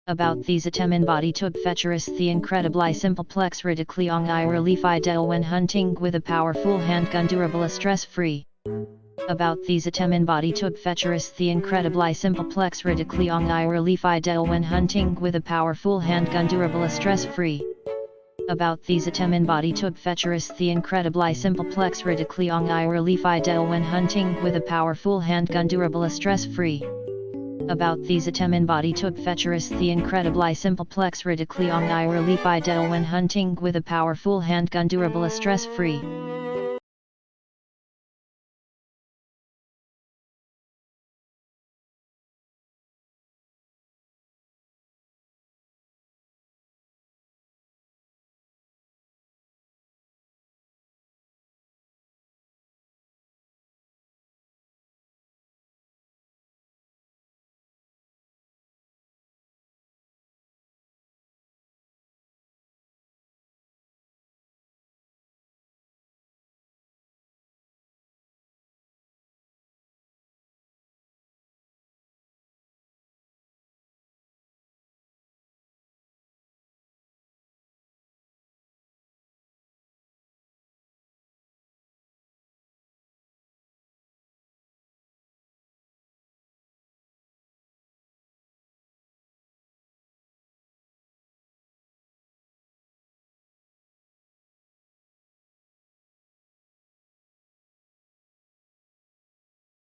About these item body tub features the incredibly simple Plex Reticle I relief ideal when hunting with a powerful handgun durable stress-free. About these item body tub features the incredibly simple Plex Reticle I relief ideal when hunting with a powerful handgun durable stress-free. About these item body tub features the incredibly simple Plex Reticle I relief ideal when hunting with a powerful handgun durable stress-free. About these item body tub features the incredibly simple Plex Reticle I relief ideal when hunting with a powerful handgun durable stress-free.